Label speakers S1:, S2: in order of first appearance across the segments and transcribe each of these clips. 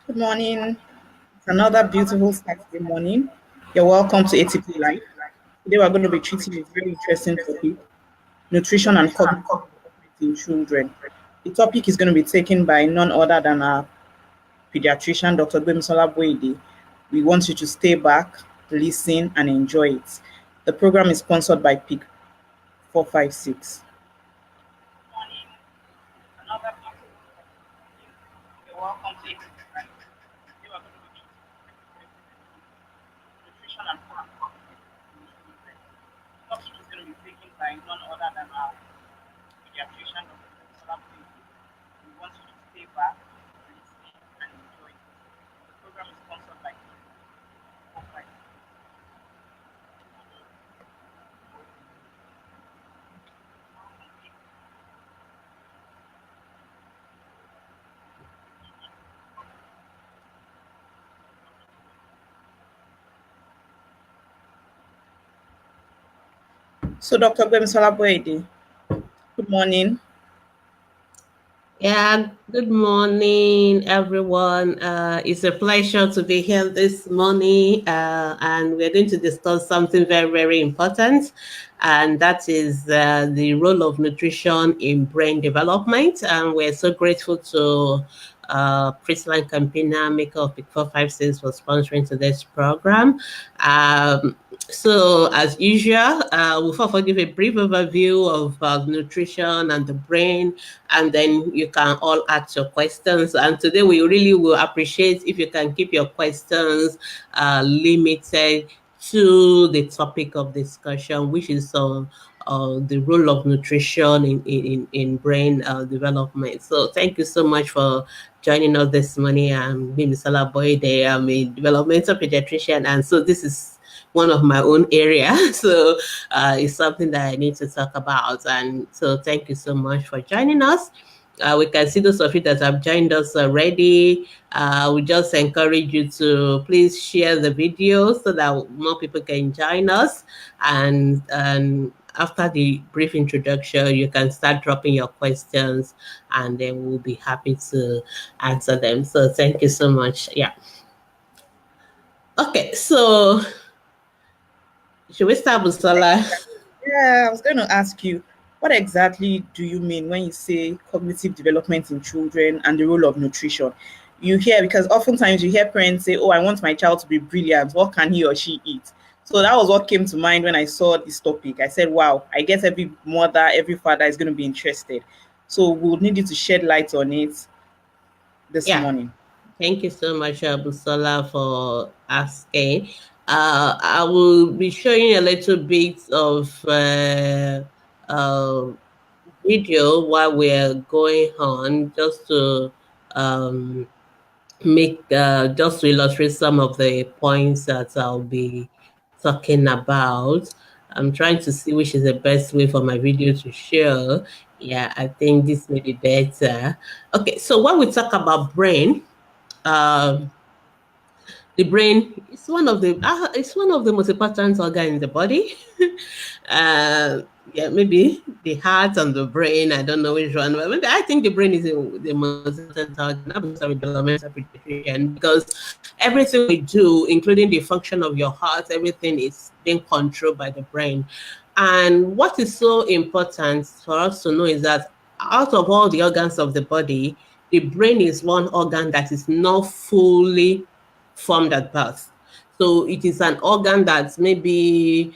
S1: Good morning. It's another beautiful Saturday morning. You're welcome to ATP Live. Today we're going to be treating a very interesting topic, nutrition and cognitive development in children. The topic is going to be taken by none other than our pediatrician, Dr. Gbemisola Boyede. We want you to stay back, listen, and enjoy it. The program is sponsored by PIC 456. You're welcome to ATP Live. Today we're going to be nutrition and cognitive development. The topic is going to be taken by none other than our pediatrician, Dr. Gbemisola Boyede. We want you to stay back, listen, and enjoy it. The program is sponsored by PIC 456. So, Dr. Gbemisola Boyede, good morning.
S2: Yeah, good morning, everyone. It's a pleasure to be here this morning, and we're going to discuss something very, very important, and that is the role of nutrition in brain development. And we're so grateful to Prisline Campina, maker of Pick 456, for sponsoring today's program. So, as usual, we'll first give a brief overview of nutrition and the brain, and then you can all ask your questions. And today we really will appreciate if you can keep your questions limited to the topic of discussion, which is the role of nutrition in brain development. So thank you so much for joining us this morning. I'm Gbemisola Boyede. I'm a developmental pediatrician, and so this is one of my own area. So it's something that I need to talk about. And so thank you so much for joining us. We can see those of you that have joined us already. We just encourage you to please share the video so that more people can join us. And after the brief introduction, you can start dropping your questions, and then we'll be happy to answer them. So thank you so much. Yeah. Okay, so should we start with Sola?
S1: Yeah, I was going to ask you, what exactly do you mean when you say cognitive development in children and the role of nutrition? You hear, because oftentimes you hear parents say, oh, I want my child to be brilliant. What can he or she eat? So that was what came to mind when I saw this topic. I said, wow, I guess every mother, every father is going to be interested. So we'll need you to shed light on it this morning.
S2: Thank you so much, Busola, for asking. I will be showing a little bit of video while we're going on, just to just to illustrate some of the points that I'll be talking about. I'm trying to see which is the best way for my video to show. Yeah, I think this may be better. Okay, so when we talk about brain, the brain is one of the most important organ in the body. Yeah, maybe the heart and the brain. I don't know which one, but maybe I think the brain is the most important organ. I'm sorry, developmental pediatrician, because everything we do, including the function of your heart, everything is being controlled by the brain. And what is so important for us to know is that out of all the organs of the body, the brain is one organ that is not fully formed at birth. So it is an organ that maybe,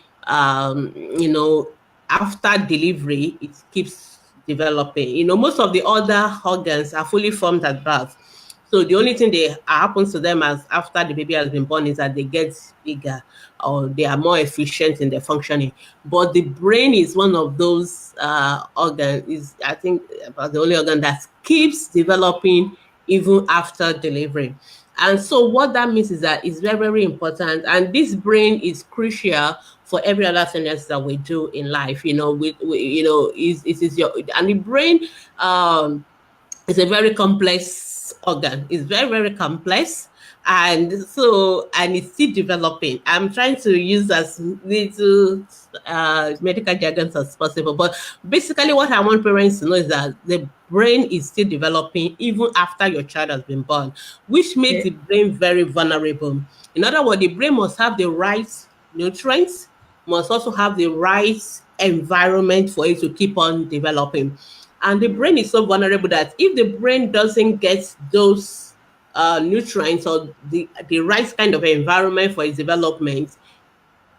S2: after delivery, it keeps developing. Most of the other organs are fully formed at birth. So the only thing that happens to them as after the baby has been born is that they get bigger, or they are more efficient in their functioning. But the brain is one of those organs, is I think about the only organ that keeps developing even after delivery. And so what that means is that it's very, very important. And this brain is crucial for every other thing else that we do in life. It is your, and the brain is a very complex organ. It's very, very complex. And it's still developing. I'm trying to use as little medical jargon as possible. But basically, what I want parents to know is that the brain is still developing even after your child has been born, which makes
S1: Okay.
S2: the brain very vulnerable. In other words, the brain must have the right nutrients, must also have the right environment for it to keep on developing. And the brain is so vulnerable that if the brain doesn't get those nutrients or the right kind of environment for its development,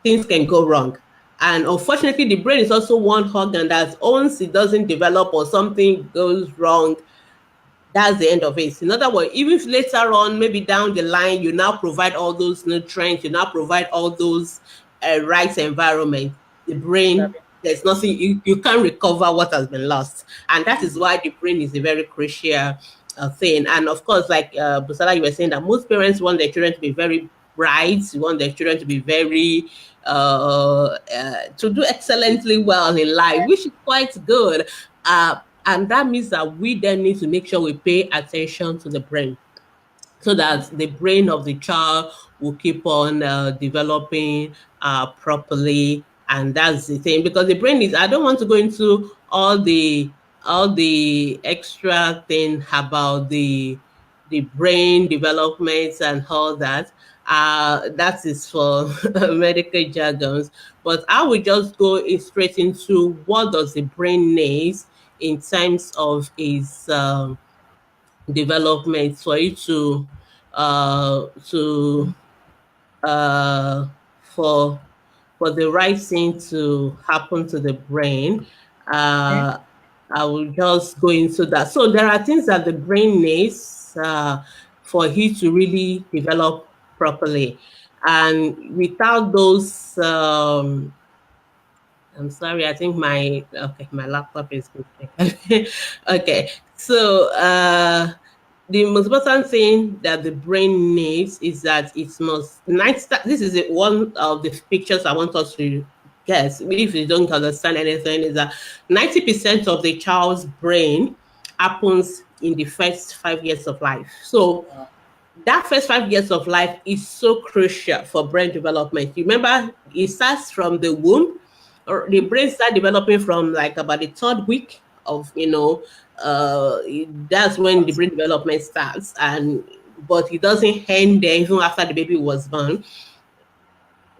S2: things can go wrong. And unfortunately, the brain is also one organ that once it doesn't develop or something goes wrong, that's the end of it. In other words, even if later on, maybe down the line, you now provide all those nutrients, you now provide all those right environment, the brain, there's nothing, you can't recover what has been lost. And that is why the brain is a very crucial thing. And of course, like Busala, you were saying that most parents want their children to be very bright, you want their children to be very, to do excellently well in life, which is quite good. And that means that we then need to make sure we pay attention to the brain so that the brain of the child will keep on developing properly. And that's the thing, because the brain is, I don't want to go into all the extra thing about the brain developments and all that. That is for medical jargons. But I will just go straight into what does the brain needs in terms of its development for you to uh, for for the right thing to happen to the brain.
S1: Okay.
S2: Uh, I will just go into that. So there are things that the brain needs for it to really develop properly, and without those, I'm sorry, I think my laptop is good. Okay, so the most important thing that the brain needs is that it must this is one of the pictures I want us to guess. If you don't understand anything, is that 90% of the child's brain happens in the first 5 years of life. So that first 5 years of life is so crucial for brain development. You remember, it starts from the womb, or the brain start developing from like about the third week of, that's when the brain development starts. But it doesn't end there even after the baby was born.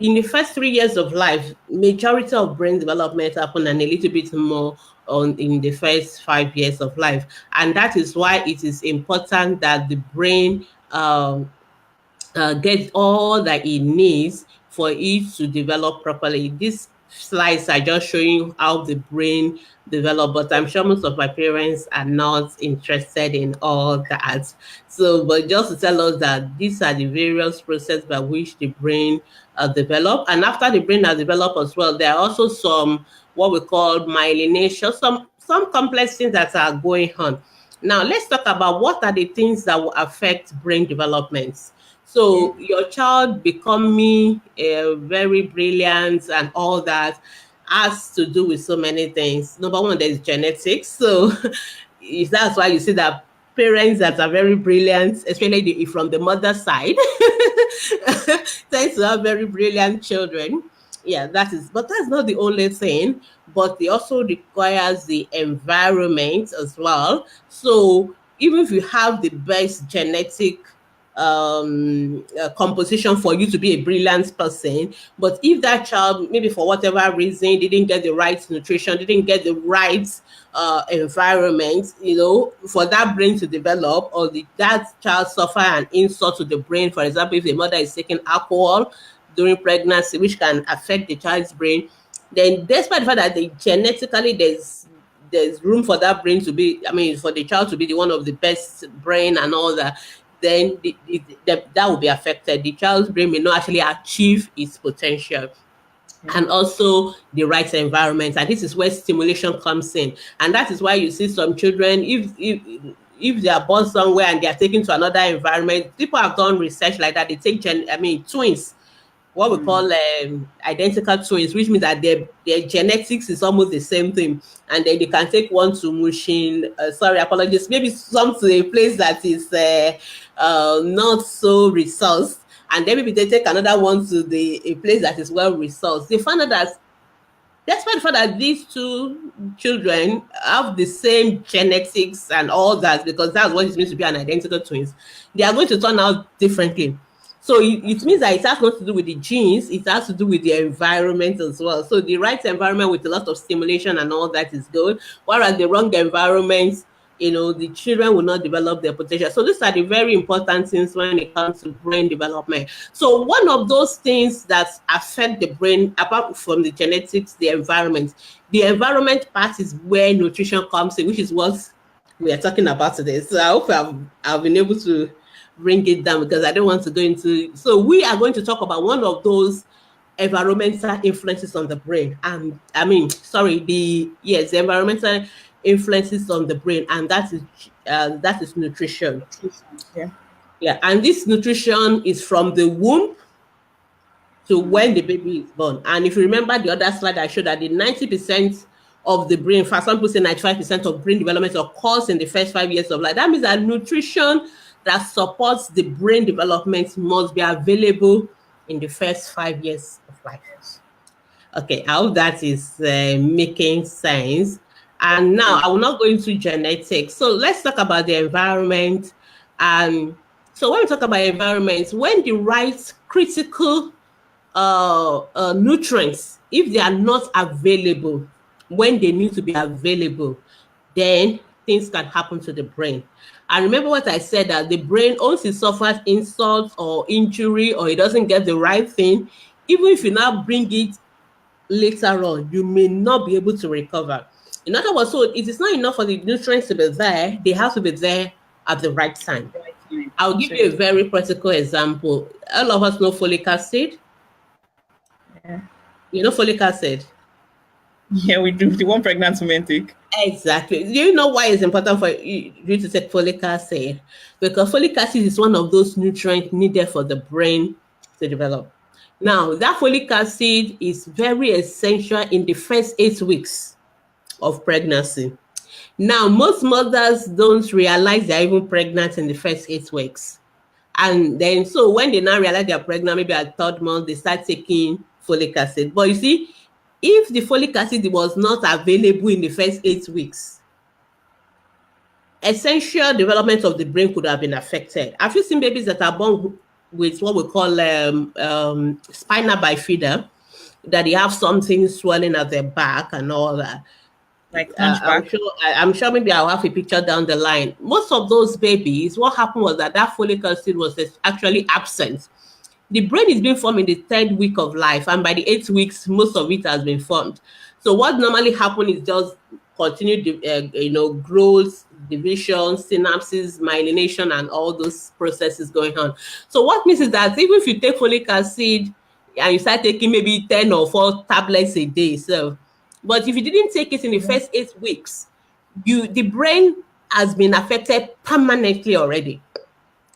S2: In the first 3 years of life, majority of brain development happen, and a little bit more on in the first 5 years of life. And that is why it is important that the brain get all that it needs for it to develop properly. These slides are just showing how the brain develop, but I'm sure most of my parents are not interested in all that. So, but just to tell us that these are the various processes by which the brain develop. And after the brain has developed as well, there are also some what we call myelination, some complex things that are going on. Now, let's talk about what are the things that will affect brain development.
S1: Okay.
S2: So your child becoming very brilliant and all that has to do with so many things. Number one, there's genetics. So that's why you see that parents that are very brilliant, especially from the mother side, tend to have very brilliant children. Yeah, but that's not the only thing, but it also requires the environment as well. So even if you have the best genetic composition for you to be a brilliant person, but if that child, maybe for whatever reason, didn't get the right nutrition, didn't get the right environment, for that brain to develop, or that child suffer an insult to the brain. For example, if the mother is taking alcohol during pregnancy, which can affect the child's brain, then despite the fact that genetically there's room for that brain to be, I mean, for the child to be the one of the best brain and all that, then that will be affected. The child's brain may not actually achieve its potential.
S1: Okay.
S2: And also the right environment. And this is where stimulation comes in. And that is why you see some children, if they are born somewhere and they are taken to another environment, people have done research like that. They take twins. what we call identical twins, which means that their genetics is almost the same thing, and then they can take one to Mushin. Sorry, apologies. Maybe some to a place that is not so resourced, and then maybe they take another one to a place that is well resourced. They find out that despite the fact that these two children have the same genetics and all that, because that's what it means to be an identical twins, they are going to turn out differently. So it means that it has not to do with the genes, it has to do with the environment as well. So the right environment with a lot of stimulation and all that is good, whereas the wrong environment, the children will not develop their potential. So these are the very important things when it comes to brain development. So one of those things that affect the brain, apart from the genetics, the environment part is where nutrition comes in, which is what we are talking about today. So I hope I've been able to bring it down, because I don't want to go into. So we are going to talk about one of those environmental influences on the brain, and the environmental influences on the brain, and that is nutrition. Yeah, and this nutrition is from the womb to when the baby is born. And if you remember the other slide I showed, that the 90% of the brain, for some people say 95% of brain development occurs in the first 5 years of life. That means that nutrition that supports the brain development must be available in the first 5 years of life. Okay, I hope that is making sense. And now I will not go into genetics. So let's talk about the environment. And so when we talk about environment, when the right critical nutrients, if they are not available when they need to be available, then things can happen to the brain. And remember what I said, that the brain, once it suffers insult or injury, or it doesn't get the right thing, even if you now bring it later on, you may not be able to recover. In other words, so it is not enough for the nutrients to be there, they have to be there at the right time. I'll give you a very practical example. All of us know folic acid.
S1: Yeah.
S2: You know folic acid?
S1: Yeah, we do. The one pregnant women take.
S2: Exactly. Do you know why it's important for you to take folic acid? Because folic acid is one of those nutrients needed for the brain to develop. Now, that folic acid is very essential in the first 8 weeks of pregnancy. Now, most mothers don't realize they're even pregnant in the first 8 weeks. And then, so when they now realize they're pregnant, maybe at 3rd month, they start taking folic acid. But you see, if the folic acid was not available in the first 8 weeks, essential development of the brain could have been affected. Have you seen babies that are born with what we call spinal bifida, that they have something swelling at their back and all that?
S1: Like
S2: I'm sure maybe I'll have a picture down the line. Most of those babies, what happened was that folic acid was actually absent. The brain is being formed in the 3rd week of life, and by the 8th weeks, most of it has been formed. So what normally happens is just continued, growth, division, synapses, myelination, and all those processes going on. So what means is that even if you take folic acid and you start taking maybe 10 or 4 tablets a day, but if you didn't take it in the first 8 weeks, the brain has been affected permanently already.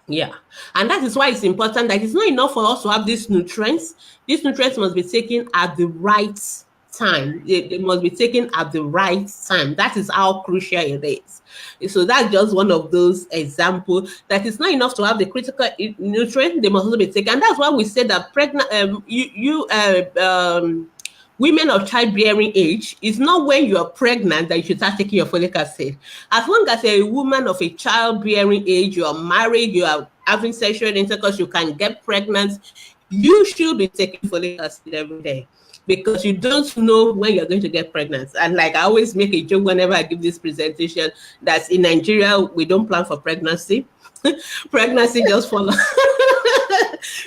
S2: Yeah, and that is why it's important that it's not enough for us to have these nutrients. These nutrients must be taken at the right time. They must be taken at the right time. That is how crucial it is. So that's just one of those examples that it's not enough to have the critical nutrients. They must also be taken. And that's why we say that women of childbearing age, is not when you are pregnant that you should start taking your folic acid. As long as a woman of a childbearing age, you are married, you are having sexual intercourse, you can get pregnant, you should be taking folic acid every day, because you don't know when you're going to get pregnant. And like I always make a joke whenever I give this presentation, that in Nigeria, we don't plan for pregnancy. Pregnancy just follows.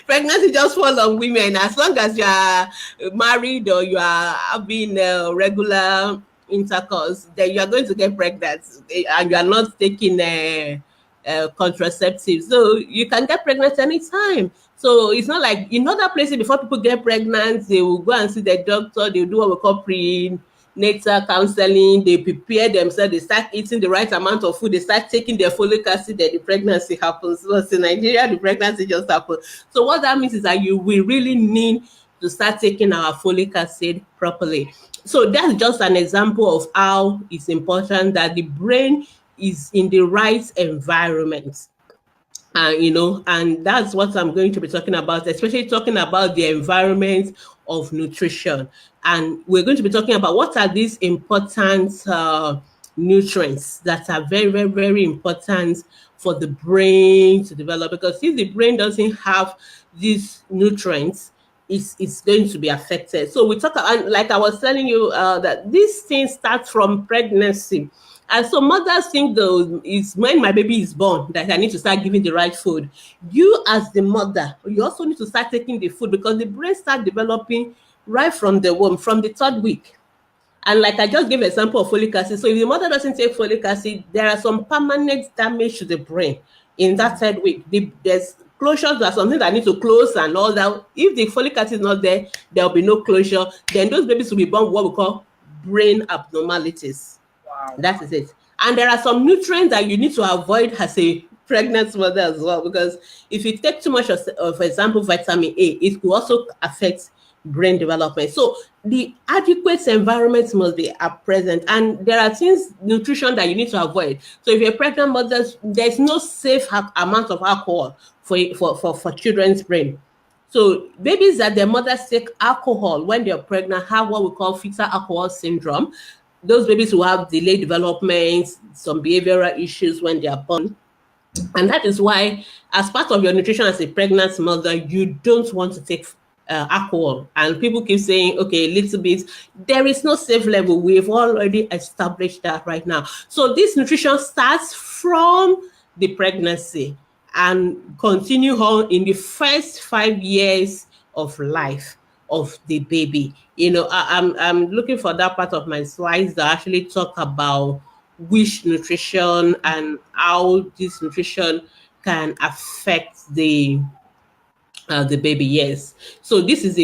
S2: Pregnancy just falls on women. As long as you are married or you are having regular intercourse, then you are going to get pregnant, and you are not taking contraceptives. So you can get pregnant anytime. So it's not like in other places, before people get pregnant, they will go and see the doctor, they'll do what we call natal counseling, they prepare themselves, they start eating the right amount of food, they start taking their folic acid, then the pregnancy happens. Because in Nigeria, the pregnancy just happens. So what that means is that we really need to start taking our folic acid properly. So that's just an example of how it's important that the brain is in the right environment. And that's what I'm going to be talking about, especially talking about the environment of nutrition. And we're going to be talking about what are these important nutrients that are very, very, very important for the brain to develop. Because if the brain doesn't have these nutrients, it's going to be affected. So we talk, and like I was telling you, that this thing starts from pregnancy. And so mothers think though is when my baby is born that I need to start giving the right food. You as the mother, you also need to start taking the food because the brain starts developing right from the womb, from the third week. And like I just gave an example of folic acid. So if the mother doesn't take folic acid, there are some permanent damage to the brain in that third week. There's closures that something that need to close and all that. If the folic acid is not there, there will be no closure. Then those babies will be born with what we call brain abnormalities.
S1: Wow.
S2: That is it. And there are some nutrients that you need to avoid as a pregnant mother as well, because if you take too much of, for example, vitamin A, it could also affect brain development. So the adequate environment must be present, and there are things, nutrition that you need to avoid. So if you're a pregnant mother, there's no safe amount of alcohol for children's brain. So babies that their mothers take alcohol when they're pregnant have what we call fetal alcohol syndrome. Those babies who have delayed development, some behavioral issues when they are born. And that is why, as part of your nutrition as a pregnant mother, you don't want to take alcohol. And people keep saying, okay, a little bit. There is no safe level. We've already established that right now. So this nutrition starts from the pregnancy and continue on in the first 5 years of life of the baby. I'm looking for that part of my slides that actually talk about which nutrition and how this nutrition can affect the baby. Yes. So this is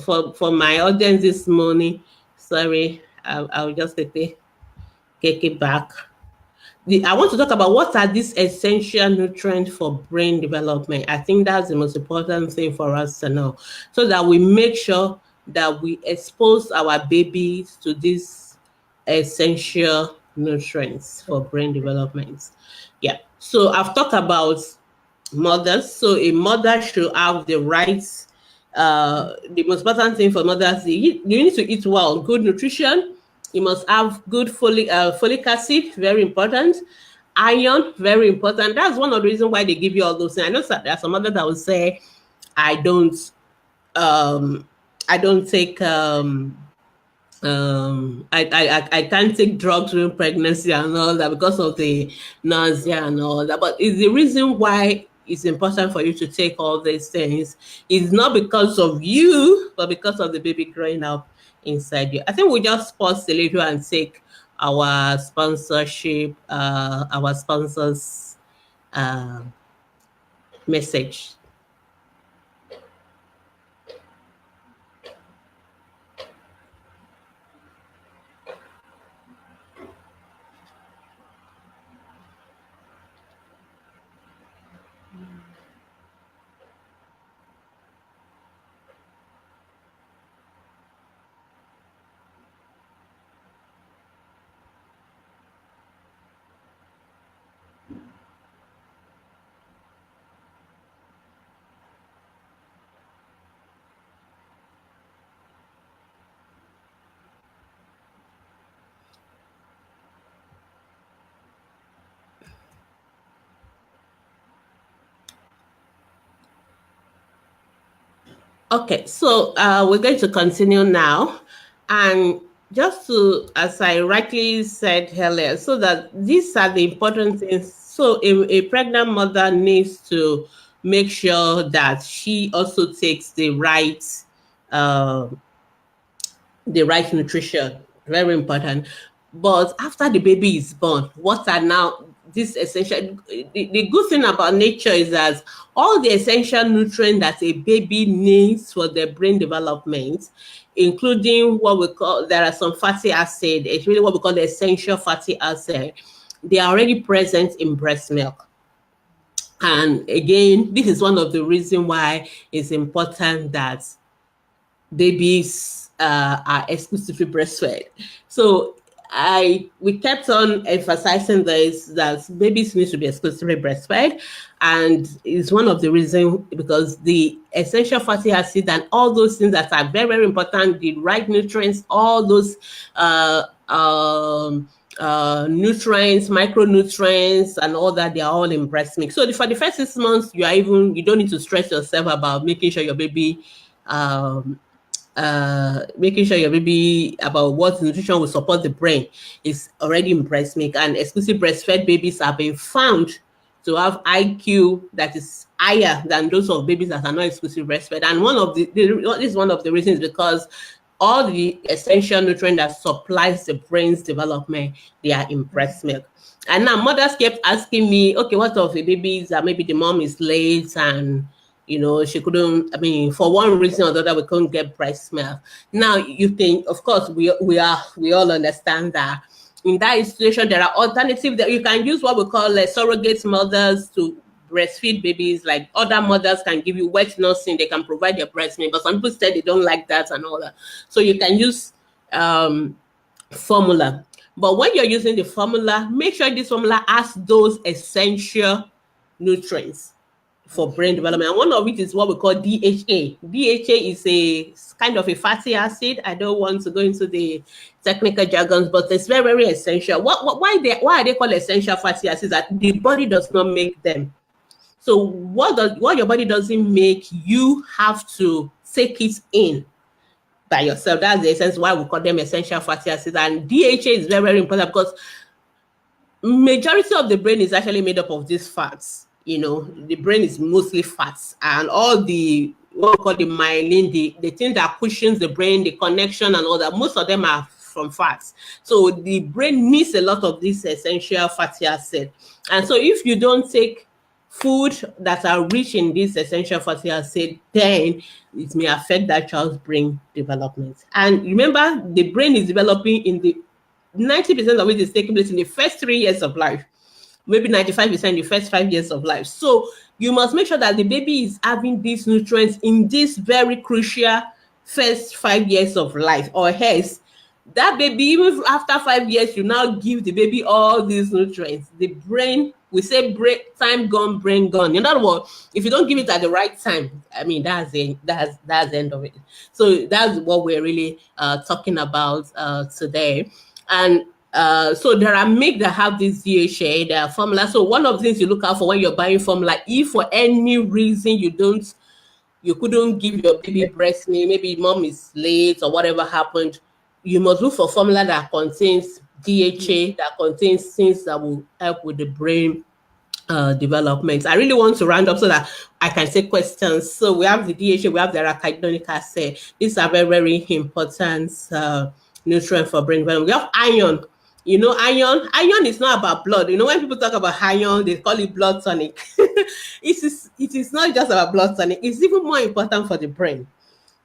S2: for my audience this morning. Sorry, I'll just quickly take it back. I want to talk about what are these essential nutrients for brain development. I think that's the most important thing for us to know, so that we make sure that we expose our babies to these essential nutrients for brain development. Yeah. So I've talked about mothers. So a mother should have the rights. The most important thing for mothers is you need to eat well, good nutrition. You must have good folic acid, very important. Iron, very important. That's one of the reasons why they give you all those things. I know there are some others that will say, I don't take I can't take drugs during pregnancy and all that because of the nausea and all that. But it's the reason why it's important for you to take all these things. It's not because of you, but because of the baby growing up inside you. I think we just pause a little and take our sponsorship, our sponsors message. Okay, so we're going to continue now. And just to, as I rightly said earlier, so that these are the important things. So a pregnant mother needs to make sure that she also takes uh, the right nutrition. Very important. But after the baby is born, what are now this essential. The good thing about nature is that all the essential nutrients that a baby needs for their brain development, including what we call, there are some fatty acid. It's really what we call the essential fatty acid. They are already present in breast milk. And again, this is one of the reasons why it's important that babies are exclusively breastfed. So we kept on emphasizing this, that babies need to be exclusively breastfed, and it's one of the reasons because the essential fatty acid and all those things that are very, very important, the right nutrients, all those nutrients, micronutrients, and all that, they are all in breast milk. So for the first 6 months, you don't need to stress yourself about making sure your baby about what nutrition will support the brain is already in breast milk. And exclusive breastfed babies have been found to have IQ that is higher than those of babies that are not exclusive breastfed. And this is one of the reasons, because all the essential nutrient that supplies the brain's development, they are in breast milk. And now mothers kept asking me, okay, what of the babies that maybe the mom is late and she couldn't, for one reason or the other, we couldn't get breast milk. Now you think, of course, we all understand that in that situation, there are alternatives that you can use, what we call surrogate mothers to breastfeed babies. Like other mothers can give you wet nursing, they can provide your breast milk, but some people said they don't like that and all that. So you can use formula. But when you're using the formula, make sure this formula has those essential nutrients for brain development. And one of it is what we call DHA. DHA is a kind of a fatty acid. I don't want to go into the technical jargons, but it's very, very essential. Why are they called essential fatty acids? That the body does not make them. So what your body doesn't make, you have to take it in by yourself. That's the essence why we call them essential fatty acids. And DHA is very, very important because majority of the brain is actually made up of these fats. The brain is mostly fats, and all the what we call the myelin, the thing that cushions the brain, the connection and all that, most of them are from fats. So the brain needs a lot of this essential fatty acid. And so if you don't take food that are rich in this essential fatty acid, then it may affect that child's brain development. And remember, the brain is developing in the 90% of it is taking place in the first 3 years of life. Maybe 95% in the first 5 years of life. So you must make sure that the baby is having these nutrients in this very crucial first 5 years of life, or else that baby, even after 5 years, you now give the baby all these nutrients. The brain, we say time gone, brain gone. In other words, if you don't give it at the right time, that's the end of it. So that's what we're really talking about today. And so there are milk that have this DHA, there are formula. So one of the things you look out for when you're buying formula, if for any reason you couldn't give your baby breast milk, maybe mom is late or whatever happened, you must look for formula that contains DHA, that contains things that will help with the brain development. I really want to round up so that I can take questions. So we have the DHA, we have the arachidonic acid. These are very, very important nutrient for brain development. We have iron. Iron is not about blood. When people talk about iron, they call it blood tonic. It is not just about blood tonic. It's even more important for the brain.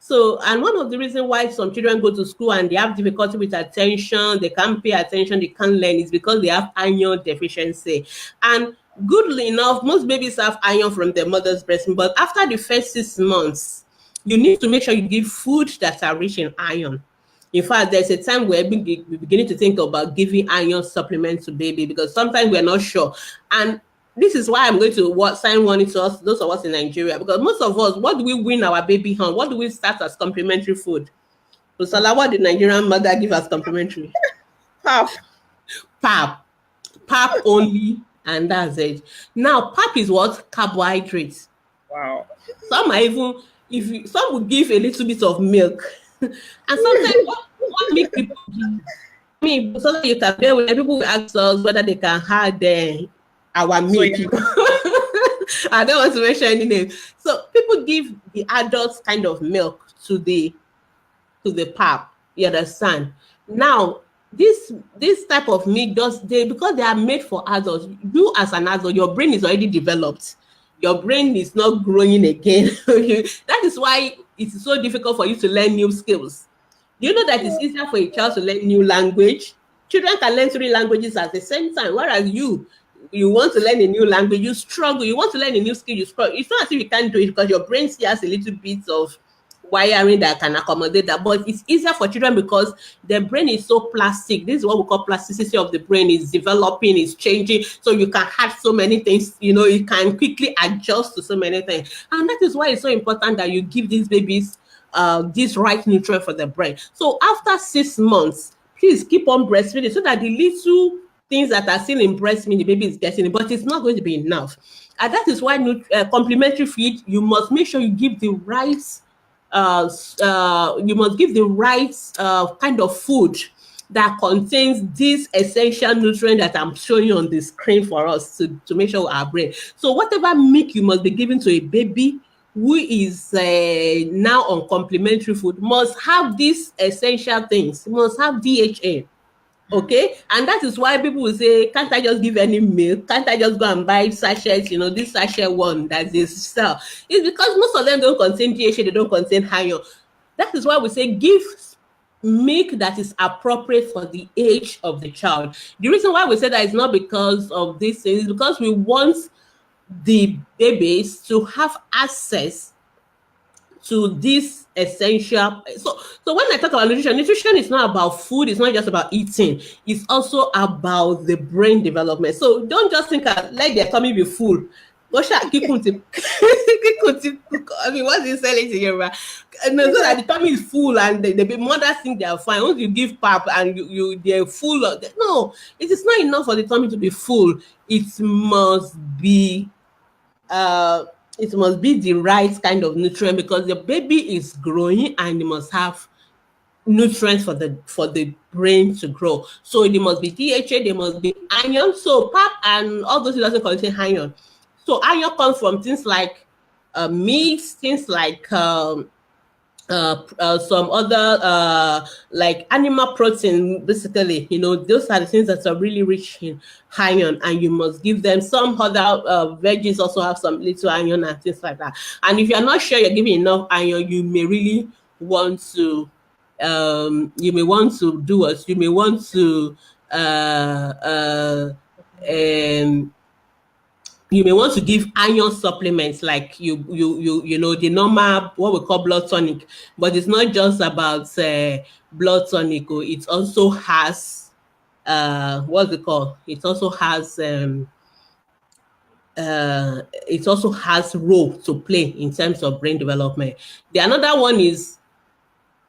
S2: So, and one of the reasons why some children go to school and they have difficulty with attention, they can't pay attention, they can't learn, is because they have iron deficiency. And goodly enough, most babies have iron from their mother's breast, but after the first 6 months, you need to make sure you give food that are rich in iron. In fact, there's a time where we're beginning to think about giving iron supplements to baby, because sometimes we're not sure. And this is why I'm going to sign one to us, those of us in Nigeria, because most of us, what do we win our baby on? What do we start as complementary food? So, Salah, what did Nigerian mother give as complementary?
S1: Pap.
S2: Pap only, and that's it. Now, pap is what? Carbohydrates.
S1: Wow.
S2: Some are even, some will give a little bit of milk. And sometimes what make people give, so that you can bear when people will ask us whether they can have our milk. I don't want to mention any name. So people give the adults kind of milk to the pap. You understand? Now, this type of meat because they are made for adults. You as an adult, your brain is already developed. Your brain is not growing again. That is why it's so difficult for you to learn new skills. Do you know that it's easier for a child to learn new language? Children can learn 3 languages at the same time, whereas you want to learn a new language, you struggle. You want to learn a new skill, you struggle. It's not as if you can't do it because your brain still has a little bit of wiring that can accommodate that, but it's easier for children because their brain is so plastic. This is what we call plasticity of the brain. Is developing, is changing, so you can have so many things, you can quickly adjust to so many things. And that is why it's so important that you give these babies this right nutrient for the brain. So after 6 months, please keep on breastfeeding so that the little things that are still in breast milk the baby is getting it, but it's not going to be enough. And that is why complementary feed, you must make sure you give the right kind of food that contains this essential nutrient that I'm showing you on the screen for us to make sure our brain. So whatever milk you must be giving to a baby who is now on complementary food must have these essential things, must have DHA. Okay, and that is why people will say, can't I just give any milk? Can't I just go and buy sachets, this sachet one that they sell? It's because most of them don't contain DHA, they don't contain iron. That is why we say give milk that is appropriate for the age of the child. The reason why we say that is not because of this thing, it's because we want the babies to have access to this essential. So when I talk about nutrition is not about food. It's not just about eating. It's also about the brain development. So don't just think like their tummy be full. I mean, what's he selling to you, right? No, so that the tummy is full and the mothers think they are fine. Once you give pap and they're full of no, it is not enough for the tummy to be full. It must be the right kind of nutrient because the baby is growing and it must have nutrients for the brain to grow. So there must be DHA, there must be iron. So pap and all those doesn't contain iron. So iron comes from things like meats, things like some other like animal protein, basically, those are the things that are really rich in iron, and you must give them. Some other veggies also have some little iron and things like that. And if you're not sure you're giving enough iron, you may really want to you may want to give iron supplements like the normal, what we call blood tonic. But it's not just about blood tonic. It also has what's it called? It also has role to play in terms of brain development. The another one is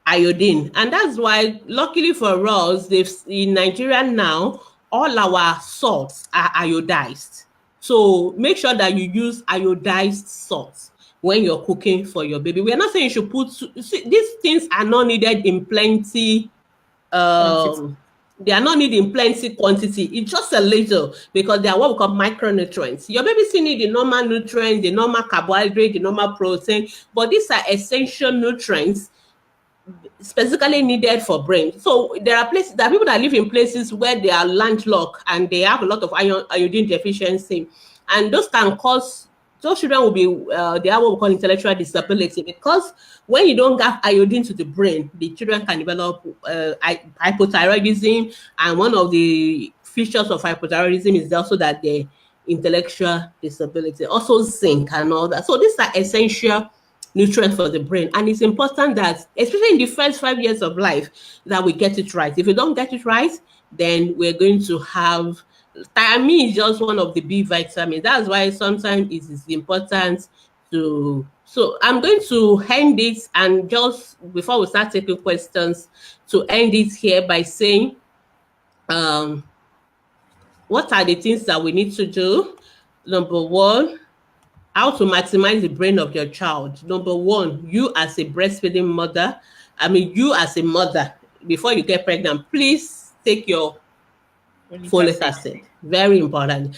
S2: iodine, and that's why, luckily for us, in Nigeria now, all our salts are iodized. So make sure that you use iodized salt when you're cooking for your baby. We are not saying you should these things are not needed in plenty. They are not needed in plenty quantity. It's just a little because they are what we call micronutrients. Your baby still need the normal nutrients, the normal carbohydrate, the normal protein, but these are essential nutrients specifically needed for brain. So there are people that live in places where they are landlocked and they have a lot of iodine deficiency, and those children will be they have what we call intellectual disability, because when you don't get iodine to the brain, the children can develop hypothyroidism, and one of the features of hypothyroidism is also that the intellectual disability, also zinc and all that. So these are essential nutrients for the brain, and it's important that, especially in the first 5 years of life, that we get it right. If we don't get it right, then we're going to have thiamine is just one of the B vitamins. That's why sometimes it is important to. So I'm going to end it, and just before we start taking questions, to end it here by saying, what are the things that we need to do? Number one, how to maximize the brain of your child. Number one, you as a breastfeeding mother, you as a mother, before you get pregnant, please take your folic acid. Very important.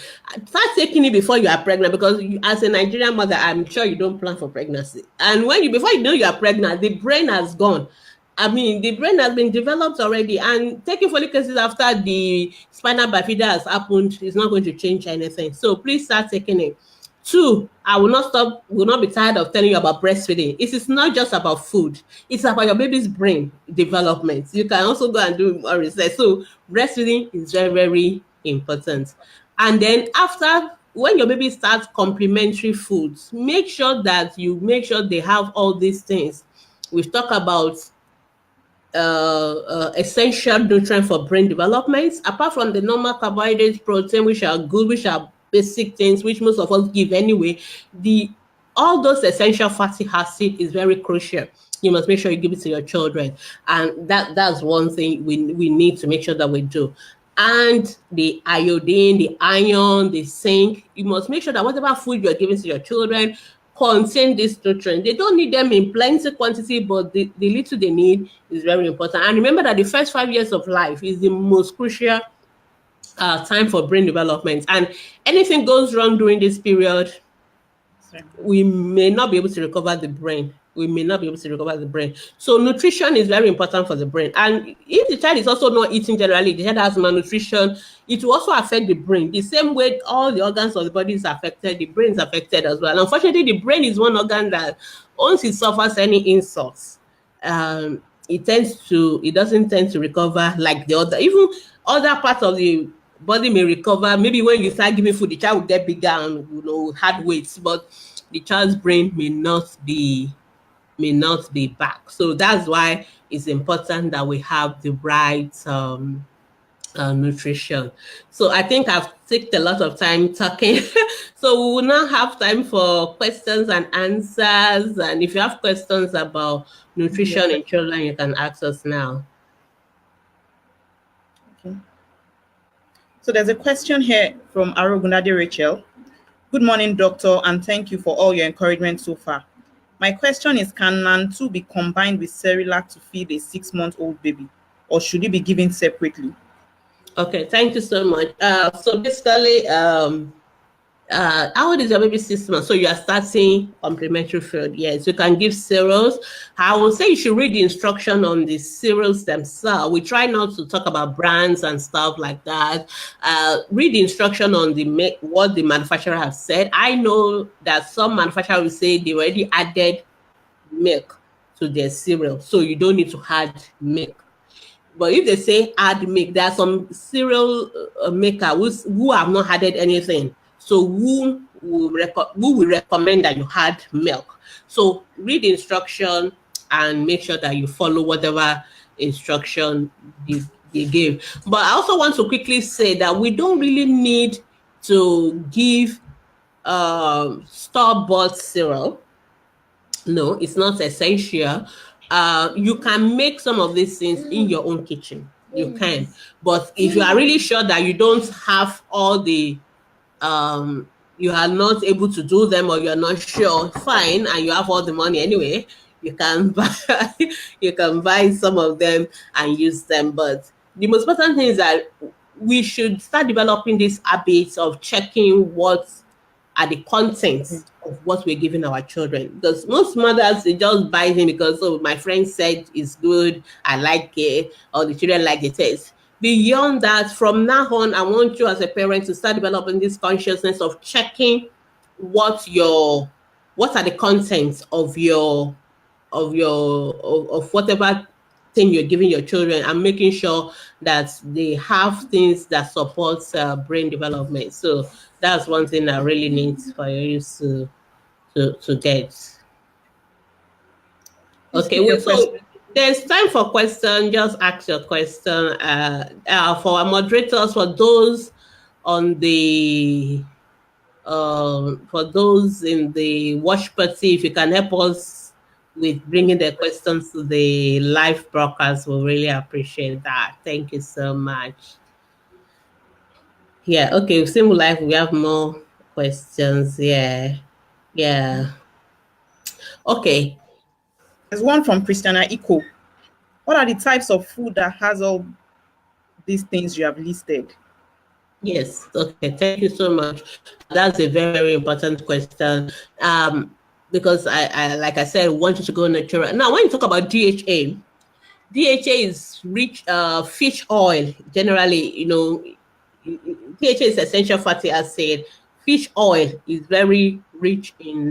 S2: Start taking it before you are pregnant, because as a Nigerian mother, I'm sure you don't plan for pregnancy. And before you know you are pregnant, the brain has gone. I mean, the brain has been developed already, and taking folic acid after the spinal bifida has happened is not going to change anything. So please start taking it. Two, I will not be tired of telling you about breastfeeding. It is not just about food, it's about your baby's brain development. You can also go and do more research. So breastfeeding is very, very important. And then after, when your baby starts complementary foods, make sure that you make sure they have all these things. We've talked about essential nutrient for brain development. Apart from the normal carbohydrates, protein, which are good, which are basic things, which most of us give anyway, the all those essential fatty acid is very crucial. You must make sure you give it to your children, and that's one thing we need to make sure that we do. And the iodine, the iron, the zinc, you must make sure that whatever food you're giving to your children contain these nutrients. They don't need them in plenty quantity, but the little they need is very important. And remember that the first 5 years of life is the most crucial time for brain development. And anything goes wrong during this period, we may not be able to recover the brain. We may not be able to recover the brain. So nutrition is very important for the brain. And if the child is also not eating generally, the child has malnutrition, it will also affect the brain. The same way all the organs of the body is affected, the brain is affected as well. And unfortunately, the brain is one organ that once it suffers any insults, it doesn't tend to recover like the other. Even other parts of the body may recover. Maybe when you start giving food, the child will get bigger and hard weights, but the child's brain may not be back. So that's why it's important that we have the right nutrition. So I think I've taken a lot of time talking. So we will now have time for questions and answers. And if you have questions about nutrition in children, you can ask us now.
S1: Okay. So there's a question here from Arogunade Rachel. Good morning, doctor, and thank you for all your encouragement so far. My question is, can NAN2 be combined with Cerelac to feed a 6-month-old baby, or should it be given separately?
S2: Okay, thank you so much. So basically, how old is your baby? 6 months. So you are starting complementary food. Yes, you can give cereals. I will say you should read the instruction on the cereals themselves. We try not to talk about brands and stuff like that. Read the instruction on what the manufacturer has said. I know that some manufacturers will say they already added milk to their cereal, so you don't need to add milk. But if they say add milk, there are some cereal makers who have not added anything. So who will recommend that you add milk? So read the instruction and make sure that you follow whatever instruction they give. But I also want to quickly say that we don't really need to give store-bought cereal. No, it's not essential. You can make some of these things in your own kitchen. You can. But if you are really sure that you don't have all the you are not able to do them, or you're not sure, fine, and you have all the money anyway, you can buy some of them and use them. But the most important thing is that we should start developing this habit of checking what are the contents of what we're giving our children. Because most mothers, they just buy them because, oh, my friend said it's good, I like it, or the children like the taste. Beyond that, from now on, I want you as a parent to start developing this consciousness of checking what are the contents of whatever thing you're giving your children, and making sure that they have things that support brain development. So that's one thing that really needs for you to get. Okay, so there's time for questions. Just ask your question. For our moderators, for those on the for those in the watch party, if you can help us with bringing the questions to the live broadcast, we'll really appreciate that. Thank you so much. Yeah, okay, same live, we have more questions. Yeah. Okay.
S1: There's one from Christiana Iko. What are the types of food that has all these things you have listed?
S2: Yes, okay, thank you so much. That's a very, very important question. Because I like I said, want you to go natural. Now, when you talk about DHA, DHA is rich fish oil. Generally, DHA is essential fatty acid. Fish oil is very rich in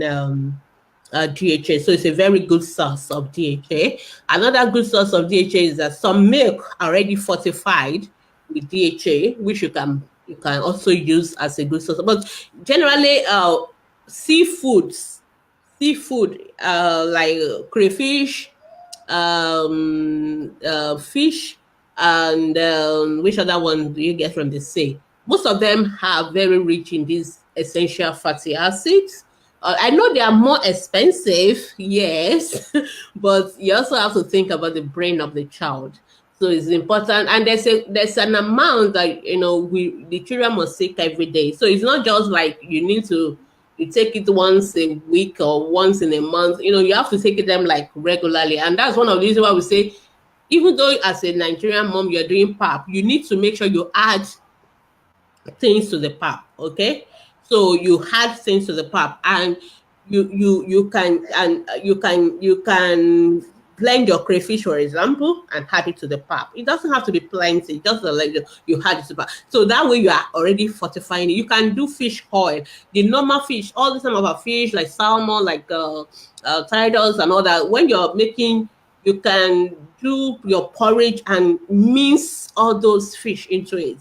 S2: DHA, so it's a very good source of DHA. Another good source of DHA is that some milk are already fortified with DHA, which you can also use as a good source. But generally, seafood like crayfish, fish, and which other one do you get from the sea? Most of them are very rich in these essential fatty acids. I know they are more expensive, yes, but you also have to think about the brain of the child. So it's important, and there's an amount that the children must take every day. So it's not just like you take it once a week or once in a month. You have to take it them like regularly, and that's one of the reasons why we say, even though as a Nigerian mom you're doing pap, you need to make sure you add things to the pap. Okay, so you add things to the pap, and you can blend your crayfish, for example, and add it to the pap. It doesn't have to be plenty, just like you add it to the pap. So that way you are already fortifying it. You can do fish oil, the normal fish, all the some of our fish like salmon, like titles and all that. When you're making, you can do your porridge and mince all those fish into it.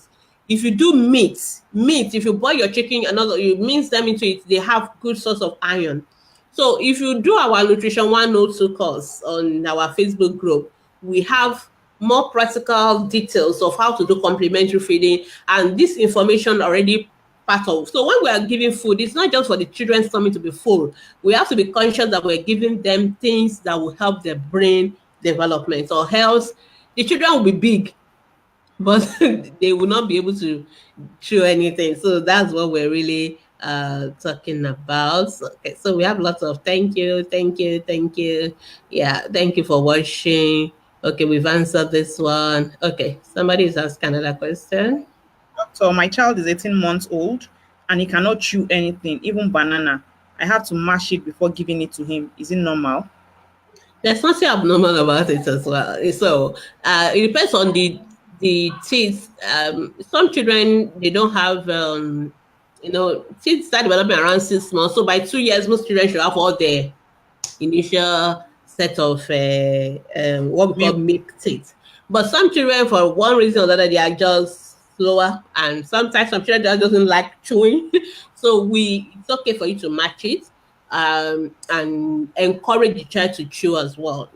S2: If you do meat, if you boil your chicken, another you mince them into it, they have good source of iron. So if you do our Nutrition 102 course on our Facebook group, we have more practical details of how to do complementary feeding, and this information already part of. So when we are giving food, it's not just for the children's stomach to be full. We have to be conscious that we're giving them things that will help their brain development, or else the children will be big, but they will not be able to chew anything. So that's what we're really talking about. Okay, so we have lots of thank you. Yeah, thank you for watching. Okay, we've answered this one. Okay, somebody is asking another question.
S1: So my child is 18 months old and he cannot chew anything, even banana. I have to mash it before giving it to him. Is it normal?
S2: There's nothing abnormal about it as well. So it depends on the teeth. Some children, they don't have teeth start developing around 6 months. So by 2 years, most children should have all their initial set of what we call
S1: Milk.
S2: milk teeth. But some children, for one reason or another, they are just slower, and sometimes some children just doesn't like chewing. So it's okay for you to match it, and encourage the child to chew as well.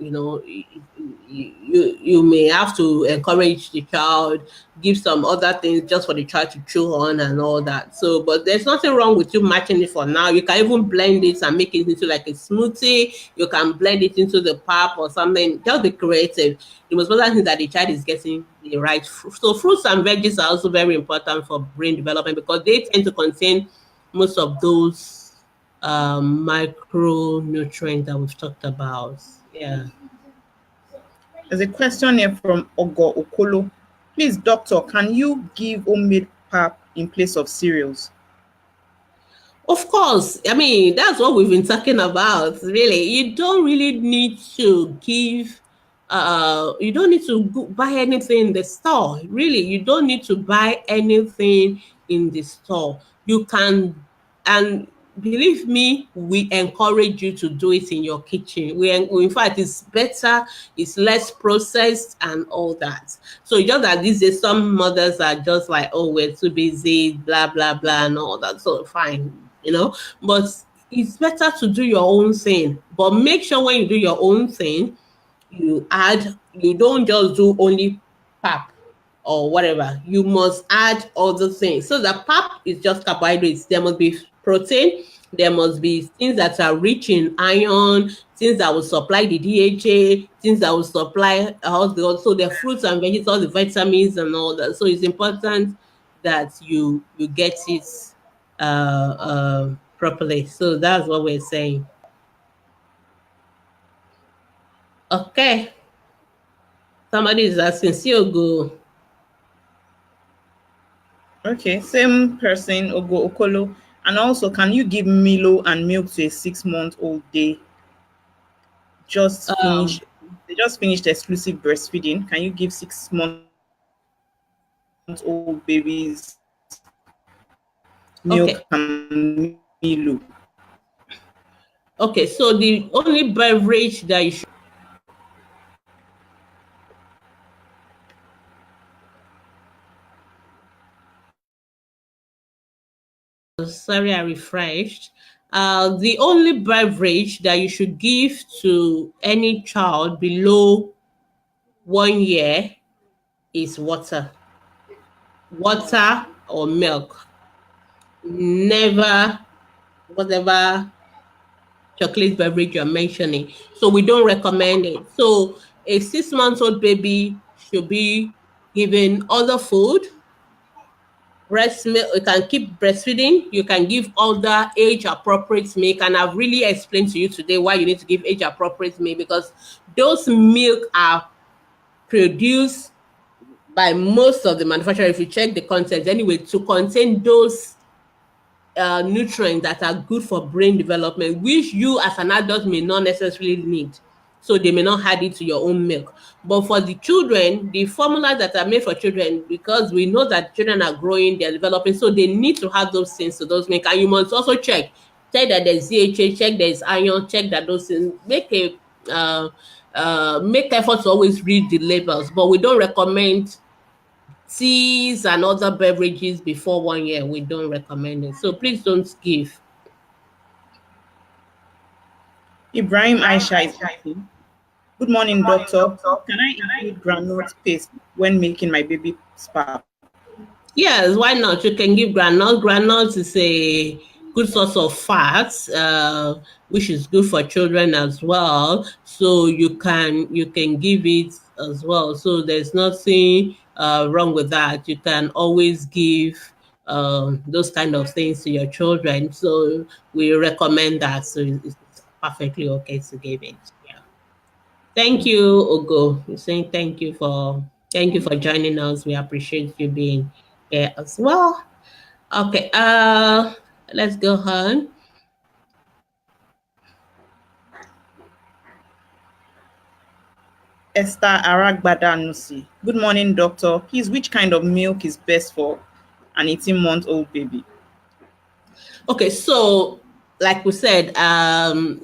S2: You may have to encourage the child, give some other things just for the child to chew on and all that. So, but there's nothing wrong with you matching it for now. You can even blend it and make it into like a smoothie. You can blend it into the pap or something. Just be creative. The most important thing is that the child is getting the right fruit. So fruits and veggies are also very important for brain development, because they tend to contain most of those micronutrients that we've talked about. Yeah.
S1: There's a question here from Ogo Okolo. Please, doctor, can you give homemade pap in place of cereals?
S2: Of course, I mean, that's what we've been talking about. Really, you don't really need to give, you don't need to buy anything in the store. Really, you don't need to buy anything in the store. You can, and believe me, we encourage you to do it in your kitchen. In fact, it's better, it's less processed and all that. So just that these days, some mothers are just like, oh, we're too busy, blah, blah, blah, and all that. So fine. But it's better to do your own thing. But make sure when you do your own thing, you don't just do only pap or whatever. You must add other things. So the pap is just carbohydrates. There must be protein. There must be things that are rich in iron, things that will supply the DHA, things that will supply also the fruits and veggies, all the vitamins and all that. So it's important that you get it properly. So that's what we're saying. Okay. Somebody is asking, Siogo.
S1: Okay, same person, Ogo Okolo. And also, can you give Milo and milk to a 6-month-old day? Just
S2: Um,
S1: finish. They just finished exclusive breastfeeding. Can you give 6-month-old babies milk
S2: Okay.
S1: and Milo?
S2: Okay. So the only beverage that you should, sorry, I refreshed. The only beverage that you should give to any child below 1 year is water. Water or milk. Never whatever chocolate beverage you're mentioning. So we don't recommend it. So a 6 month old baby should be given other food, breast milk. You can keep breastfeeding. You can give other age appropriate milk. And I've really explained to you today why you need to give age appropriate milk, because those milk are produced by most of the manufacturers. If you check the content anyway, to contain those nutrients that are good for brain development, which you as an adult may not necessarily need. So they may not add it to your own milk. But for the children, the formulas that are made for children, because we know that children are growing, they're developing, so they need to have those things to those milk. And you must also check that there's DHA, check there's iron, check that those things. Make effort to always read the labels. But we don't recommend teas and other beverages before 1 year. We don't recommend it. So please don't give.
S1: Ibrahim Aisha is asking, good morning, doctor. Can I include groundnut paste when making my baby's pap?
S2: Yes, why not? You can give granule. Granule is a good source of fats, which is good for children as well. So you can give it as well. So there's nothing wrong with that. You can always give those kind of things to your children. So we recommend that. So it's perfectly okay to give it. Yeah. Thank you, Ogo. We're saying thank you for joining us. We appreciate you being here as well. Okay, let's go on.
S1: Esther Aragbada Nusi. Good morning, doctor. Please, which kind of milk is best for an 18-month-old baby?
S2: Okay, so like we said,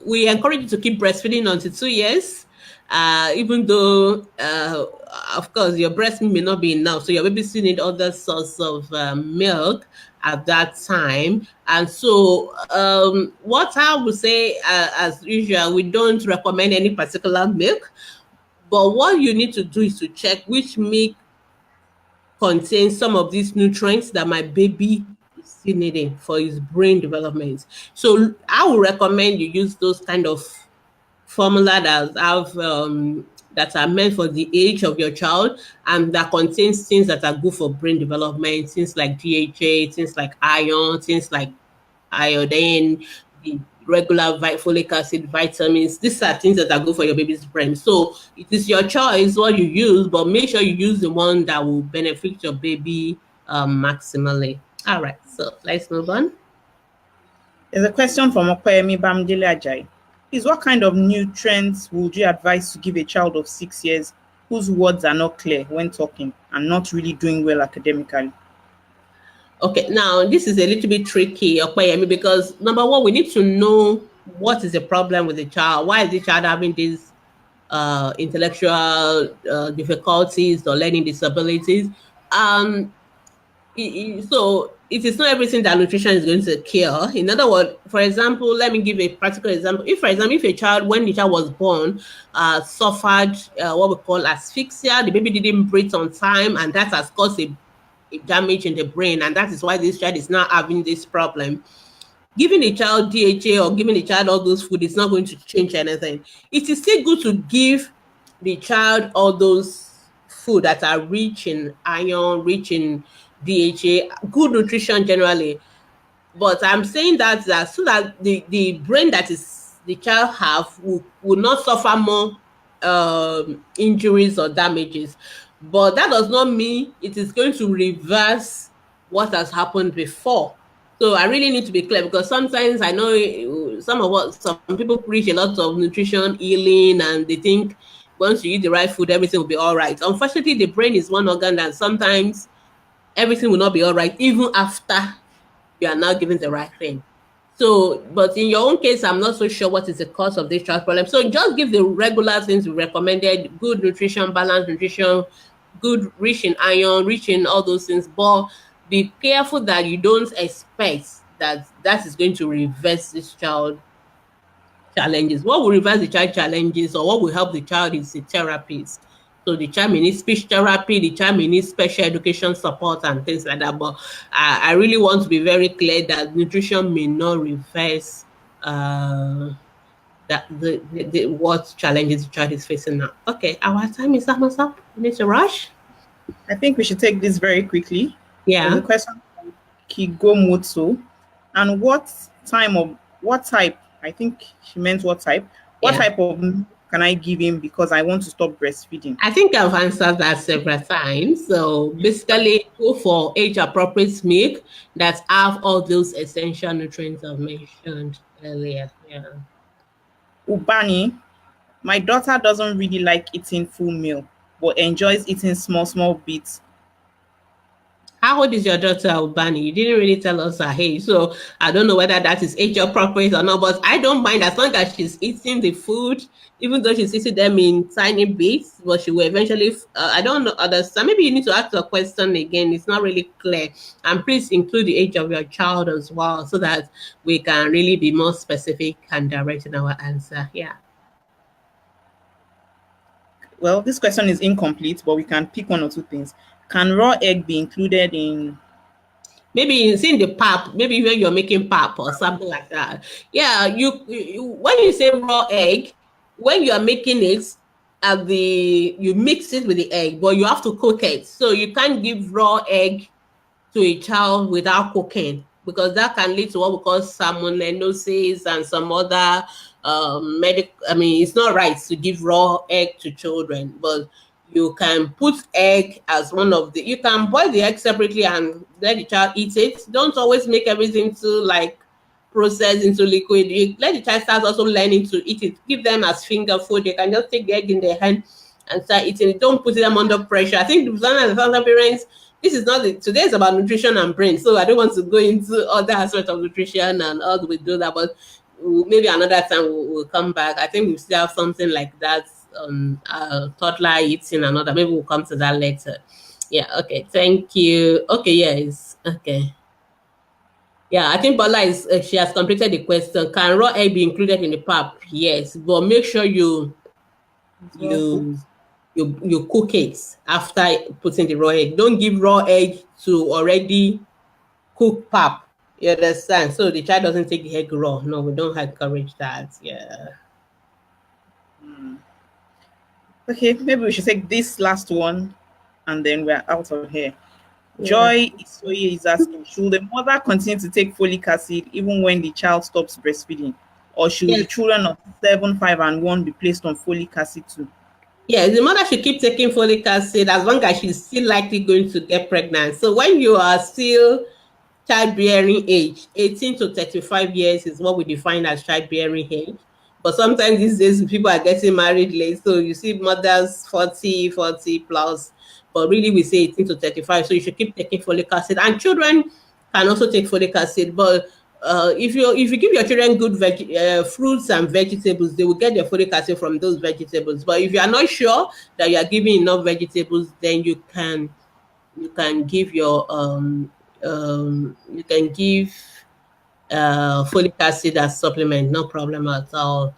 S2: we encourage you to keep breastfeeding until 2 years. Even though, of course, your breast milk may not be enough, so your baby still need other source of milk at that time. And so, what I would say, as usual, we don't recommend any particular milk. But what you need to do is to check which milk contains some of these nutrients that my baby is still needing for his brain development. So I would recommend you use those kind of formula that are meant for the age of your child and that contains things that are good for brain development, things like DHA, things like iron, things like iodine, the regular folic acid, vitamins. These are things that are good for your baby's brain. So it is your choice what you use, but make sure you use the one that will benefit your baby maximally. All right, so let's move on.
S1: There's a question from Okoyemi Bamdele Ajay. Please, what kind of nutrients would you advise to give a child of 6 years whose words are not clear when talking and not really doing well academically?
S2: Okay, now this is a little bit tricky, Okpeyemi, because number one, we need to know what is the problem with the child. Why is the child having these intellectual difficulties or learning disabilities? Um, so it is not everything that nutrition is going to cure. In other words, for example, let me give a practical example. If, for example, if a child, when the child was born, suffered what we call asphyxia, the baby didn't breathe on time, and that has caused a damage in the brain, and that is why this child is now having this problem. Giving a child DHA or giving a child all those food is not going to change anything. It is still good to give the child all those food that are rich in iron, rich in DHA, good nutrition generally. But I'm saying that so that the brain that is the child have will not suffer more injuries or damages. But that does not mean it is going to reverse what has happened before. So I really need to be clear, because sometimes I know some people preach a lot of nutrition healing and they think once you eat the right food, everything will be all right. Unfortunately, the brain is one organ that sometimes everything will not be all right, even after you are now giving the right thing. So, but in your own case, I'm not so sure what is the cause of this child problem. So just give the regular things we recommended: good nutrition, balanced nutrition, good, rich in iron, rich in all those things. But be careful that you don't expect that that is going to reverse this child challenges. What will reverse the child challenges, or what will help the child, is the therapies. So the child may need speech therapy, the child may need special education support and things like that. But I really want to be very clear that nutrition may not reverse that the what challenges the child is facing now. Okay, our time is almost up. We need to rush.
S1: I think we should take this very quickly. There's a
S2: Yeah,
S1: question from Kigomotso. And what type? I think she meant what type. What
S2: yeah.
S1: type of milk can I give him because I want to stop breastfeeding?
S2: I think I've answered that several times. So basically, go for age appropriate milk that have all those essential nutrients I've mentioned earlier. Yeah.
S1: Ubani, my daughter doesn't really like eating full meal, but enjoys eating small bits.
S2: How old is your daughter, Ubani? You didn't really tell us her age, so I don't know whether that is age appropriate or not. But I don't mind as long as she's eating the food, even though she's eating them in tiny bits. But she will eventually. I don't know understand. Maybe you need to ask the question again. It's not really clear. And please include the age of your child as well, so that we can really be more specific and direct in our answer. Yeah.
S1: Well, this question is incomplete, but we can pick one or two things. Can raw egg be included in?
S2: Maybe it's in the pap, maybe when you're making pap or something like that. Yeah, when you say raw egg, when you are making it, at the you mix it with the egg, but you have to cook it. So you can't give raw egg to a child without cooking, because that can lead to what we call salmonellosis and some other I mean, it's not right to give raw egg to children. But you can put egg as one of the, you can boil the egg separately and let the child eat it. Don't always make everything to like process into liquid. You let the child start also learning to eat it. Give them as finger food. They can just take the egg in their hand and start eating it. Don't put them under pressure. I think some parents, this is not the, today is about nutrition and brain, so I don't want to go into other aspects of nutrition and all we do that. But maybe another time we'll come back. I think we still have something like that on toddler eating another. Maybe we'll come to that later. Yeah. Okay. Thank you. Okay. Yes. Okay. Yeah, I think Bola is she has completed the question. Can raw egg be included in the pap? Yes, but make sure
S1: It's well
S2: you
S1: cooked.
S2: you cook it after putting the raw egg. Don't give raw egg to already cook pap. You understand? So the child doesn't take the egg raw. No, we don't encourage that. Yeah.
S1: Okay, maybe we should take this last one and then we're out of here.
S2: Yeah.
S1: Joy Isoye is asking, should the mother continue to take folic acid even when the child stops breastfeeding? Or should the
S2: Yes.
S1: children of 7, 5, and 1 be placed on folic acid too?
S2: Yeah, the mother should keep taking folic acid as long as she's still likely going to get pregnant. So when you are still childbearing age, 18 to 35 years is what we define as childbearing age. But sometimes these days people are getting married late. So you see mothers 40 plus. But really we say 18 to 35. So you should keep taking folic acid. And children can also take folic acid. But if you give your children good fruits and vegetables, they will get their folic acid from those vegetables. But if you are not sure that you are giving enough vegetables, then you can give your you can give folic acid as supplement, no problem at all.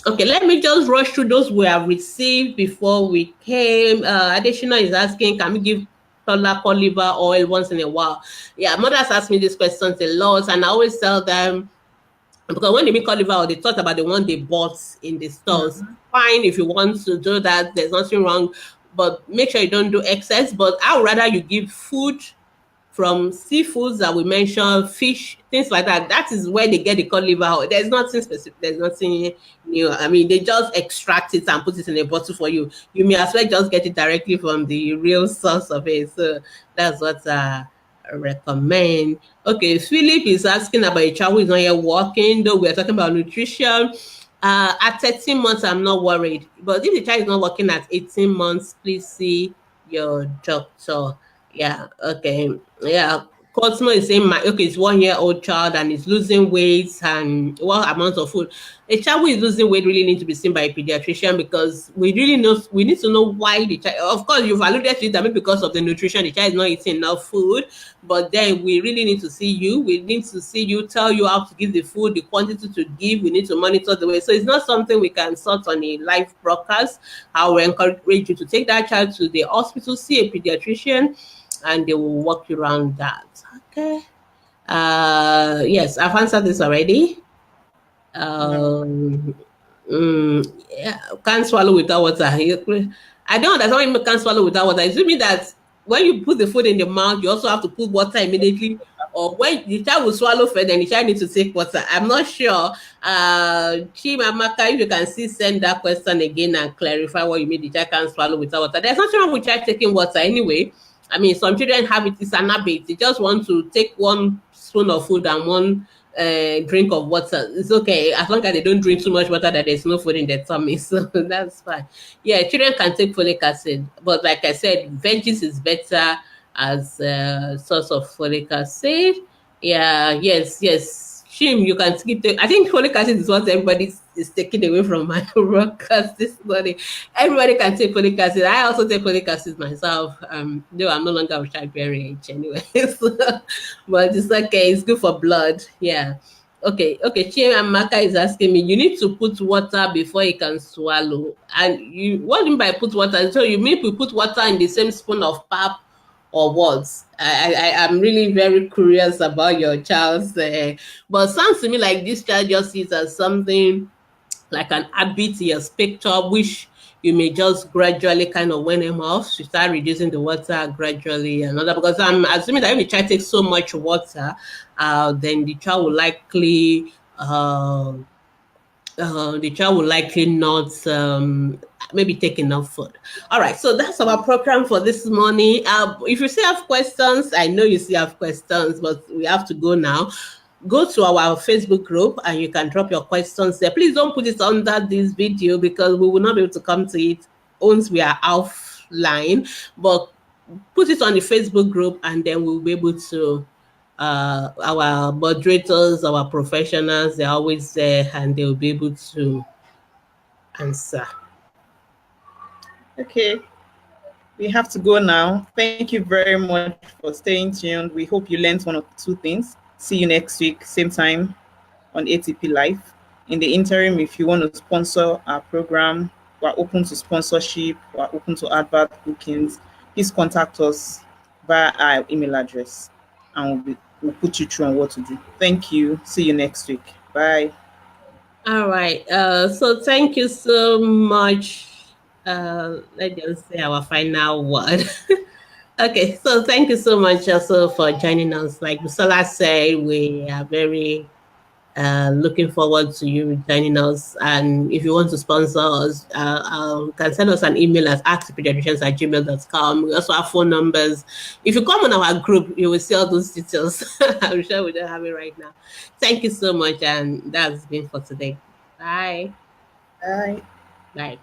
S2: Okay, let me just rush through those we have received before we came. Additional is asking, can we give toddler cod liver oil once in a while? Yeah, mothers ask me these questions a lot, and I always tell them, because when they make cod liver oil, they thought about the one they bought in the stores. Fine, if you want to do that, there's nothing wrong, but make sure you don't do excess. But I would rather you give food from seafoods that we mentioned, fish, things like that. That is where they get the cod liver oil. There's nothing specific. There's nothing new. I mean, they just extract it and put it in a bottle for you. You may as well just get it directly from the real source of it. So that's what I recommend. Okay, Philip is asking about a child who is not yet walking, though we're talking about nutrition. At 13 months, I'm not worried. But if the child is not working at 18 months, please see your doctor. Yeah, okay. Yeah. Cosmo is saying, okay, it's 1 year old child and is losing weight and what amount of food. A child who is losing weight really needs to be seen by a pediatrician because we need to know why the child, of course, you've alluded to it, I mean, because of the nutrition, the child is not eating enough food, but then we really need to see you. We need to see you, tell you how to give the food, the quantity to give. We need to monitor the way. So it's not something we can sort on a live broadcast. I will encourage you to take that child to the hospital, see a pediatrician, and they will walk you around that. Okay. Yes, I've answered this already.
S1: No.
S2: Yeah, can't swallow without water. I don't understand why you can't swallow without water. It mean that when you put the food in the mouth, you also have to put water immediately. Or when the child will swallow first, then the child needs to take water. I'm not sure. Chimamaka, if you can see, send that question again and clarify what you mean the child can't swallow without water. There's nothing wrong with child taking water anyway. I mean, some children have it, it's an habit. They just want to take one spoon of food and one drink of water. It's okay as long as they don't drink too much water that there's no food in their tummy. So that's fine. Yeah, children can take folic acid, but like I said, veggies is better as a source of folic acid. Yeah, yes. Shim, you can keep I think folic acid is what everybody is taking away from my broadcast this morning. Everybody can take folic acid. I also take folic acid myself. Though I'm no longer of childbearing age anyway. So, but it's okay. It's good for blood. Yeah. Okay. Chiamaka is asking me, you need to put water before you can swallow. And you, what do you mean by put water? So you mean we put water in the same spoon of pap or what? I'm really very curious about your child's. But sounds to me like this child just sees as something like an habit he has picked up, which you may just gradually kind of wane him off. You start reducing the water gradually and all that. Because I'm assuming that if the child takes so much water, then the child will likely not maybe take enough food. All right, so that's our program for this morning. If you still have questions, I know you still have questions, but we have to go now. Go to our Facebook group and you can drop your questions there. Please don't put it under this video because we will not be able to come to it once we are offline. But put it on the Facebook group and then we'll be able to our moderators, our professionals, they're always there and they'll be able to answer.
S1: Okay. We have to go now. Thank you very much for staying tuned. We hope you learned one or two things. See you next week, same time on ATP Live. In the interim, if you want to sponsor our program, we're open to sponsorship, we're open to advert bookings. Please contact us via our email address and we'll put you through on what to do. Thank you. See you next week. Bye.
S2: All right. So thank you so much. Let's just say our final word. Okay, so thank you so much also for joining us. Like Busola said, we are very looking forward to you joining us. And if you want to sponsor us, you can send us an email at askthepediatricians@gmail.com. We also have phone numbers. If you come on our group, you will see all those details. I'm sure we don't have it right now. Thank you so much. And that's been for today. Bye.
S1: Bye.
S2: Bye.